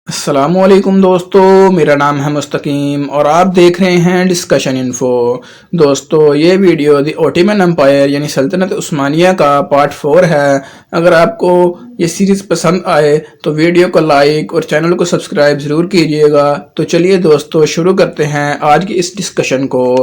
السلام علیکم دوستو، میرا نام ہے مستقیم اور آپ دیکھ رہے ہیں ڈسکشن انفو۔ دوستو یہ ویڈیو دی اوٹومن امپائر یعنی سلطنت عثمانیہ کا پارٹ 4 ہے۔ اگر آپ کو یہ سیریز پسند آئے تو ویڈیو کو لائک اور چینل کو سبسکرائب ضرور کیجئے گا۔ تو چلیے دوستو شروع کرتے ہیں آج کی اس ڈسکشن کو۔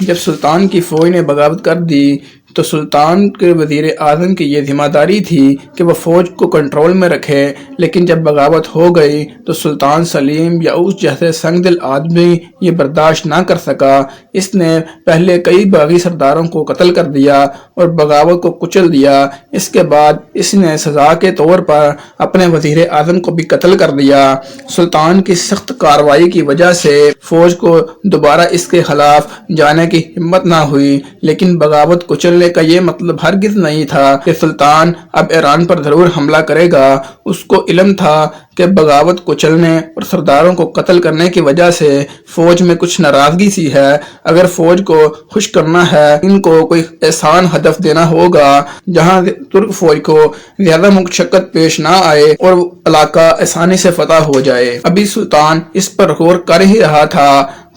جب سلطان کی فوج نے بغاوت کر دی تو سلطان کے وزیر اعظم کی یہ ذمہ داری تھی کہ وہ فوج کو کنٹرول میں رکھے، لیکن جب بغاوت ہو گئی تو سلطان سلیم یا اس جیسے سنگ دل آدمی یہ برداشت نہ کر سکا۔ اس نے پہلے کئی باغی سرداروں کو قتل کر دیا اور بغاوت کو کچل دیا۔ اس کے بعد اس نے سزا کے طور پر اپنے وزیر اعظم کو بھی قتل کر دیا۔ سلطان کی سخت کارروائی کی وجہ سے فوج کو دوبارہ اس کے خلاف جانے کی ہمت نہ ہوئی، لیکن بغاوت کچلنے کا یہ مطلب ہرگز نہیں تھا کہ سلطان اب ایران پر ضرور حملہ کرے گا۔ اس کو علم تھا کہ بغاوت کچلنے اور سرداروں کو قتل کرنے کی وجہ سے فوج میں کچھ ناراضگی سی ہے۔ اگر فوج کو خوش کرنا ہے، ان کو کوئی آسان ہدف دینا ہوگا جہاں ترک فوج کو زیادہ مشقت پیش نہ آئے اور علاقہ آسانی سے فتح ہو جائے۔ ابھی سلطان اس پر غور کر ہی رہا تھا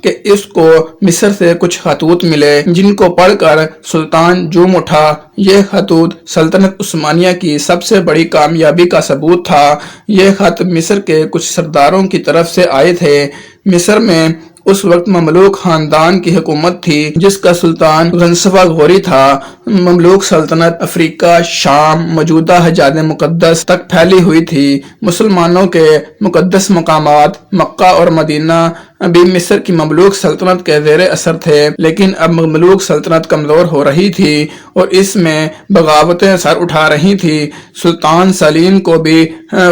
کہ اس کو مصر سے کچھ خطوط ملے جن کو پڑھ کر سلطان جوم اٹھا۔ یہ خطوط سلطنت عثمانیہ کی سب سے بڑی کامیابی کا ثبوت تھا۔ یہ خط مصر کے کچھ سرداروں کی طرف سے آئے تھے۔ مصر میں اس وقت مملوک خاندان کی حکومت تھی جس کا سلطان غنصفہ غوری تھا۔ مملوک سلطنت افریقہ، شام، موجودہ حجاز مقدس تک پھیلی ہوئی تھی۔ مسلمانوں کے مقدس مقامات مکہ اور مدینہ ابھی مصر کی مملوک سلطنت کے زیر اثر تھے، لیکن اب مملوک سلطنت کمزور ہو رہی تھی اور اس میں بغاوتیں سر اٹھا رہی تھی۔ سلطان سلیم کو بھی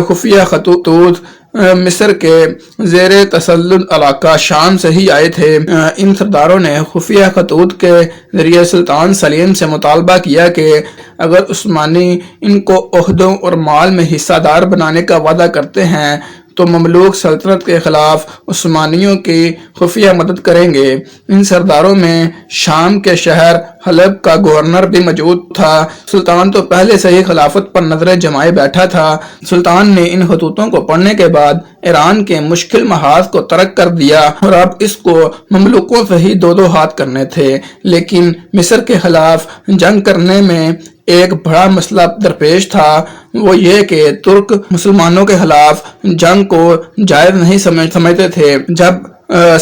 خفیہ خطوط مصر کے زیر تسلط علاقہ شام سے ہی آئے تھے۔ ان سرداروں نے خفیہ خطوط کے ذریعے سلطان سلیم سے مطالبہ کیا کہ اگر عثمانی ان کو عہدوں اور مال میں حصہ دار بنانے کا وعدہ کرتے ہیں تو مملوک سلطنت کے خلاف عثمانیوں کی خفیہ مدد کریں گے۔ ان سرداروں میں شام کے شہر حلب کا گورنر بھی موجود تھا۔ سلطان تو پہلے سے ہی خلافت پر نظریں جمائے بیٹھا تھا۔ سلطان نے ان خطوطوں کو پڑھنے کے بعد ایران کے مشکل محاذ کو ترک کر دیا اور اب اس کو مملوکوں سے ہی دو ہاتھ کرنے تھے، لیکن مصر کے خلاف جنگ کرنے میں ایک بڑا مسئلہ درپیش تھا۔ وہ یہ کہ ترک مسلمانوں کے خلاف جنگ کو جائز نہیں سمجھتے تھے۔ جب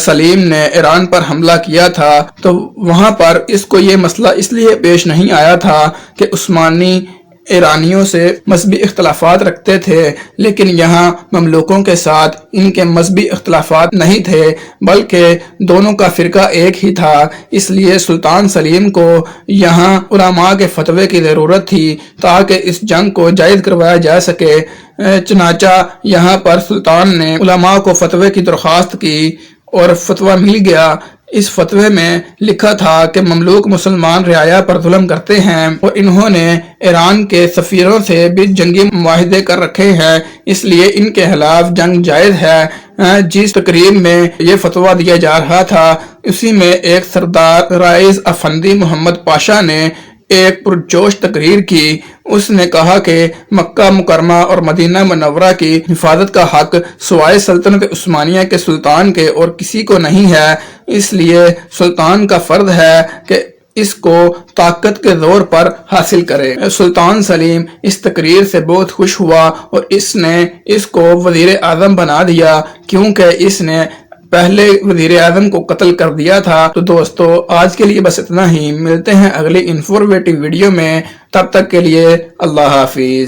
سلیم نے ایران پر حملہ کیا تھا تو وہاں پر اس کو یہ مسئلہ اس لیے پیش نہیں آیا تھا کہ عثمانی ایرانیوں سے مذہبی اختلافات رکھتے تھے، لیکن یہاں مملوکوں کے ساتھ ان کے مذہبی اختلافات نہیں تھے بلکہ دونوں کا فرقہ ایک ہی تھا۔ اس لیے سلطان سلیم کو یہاں علماء کے فتوے کی ضرورت تھی تاکہ اس جنگ کو جائز کروایا جا سکے۔ چنانچہ یہاں پر سلطان نے علماء کو فتوے کی درخواست کی اور فتویٰ مل گیا۔ اس فتوے میں لکھا تھا کہ مملوک مسلمان رعایا پر ظلم کرتے ہیں اور انہوں نے ایران کے سفیروں سے بھی جنگی معاہدے کر رکھے ہیں، اس لیے ان کے خلاف جنگ جائز ہے۔ جس تقریب میں یہ فتویٰ دیا جا رہا تھا اسی میں ایک سردار رائز افندی محمد پاشا نے ایک پرجوش تقریر کی۔ اس نے کہا کہ مکہ مکرمہ اور مدینہ منورہ کی حفاظت کا حق سوائے سلطنت عثمانیہ کے سلطان کے اور کسی کو نہیں ہے، اس لیے سلطان کا فرض ہے کہ اس کو طاقت کے زور پر حاصل کرے۔ سلطان سلیم اس تقریر سے بہت خوش ہوا اور اس نے اس کو وزیر اعظم بنا دیا کیونکہ اس نے پہلے وزیر اعظم کو قتل کر دیا تھا۔ تو دوستو آج کے لیے بس اتنا ہی، ملتے ہیں اگلی انفارمیٹیو ویڈیو میں، تب تک کے لیے اللہ حافظ۔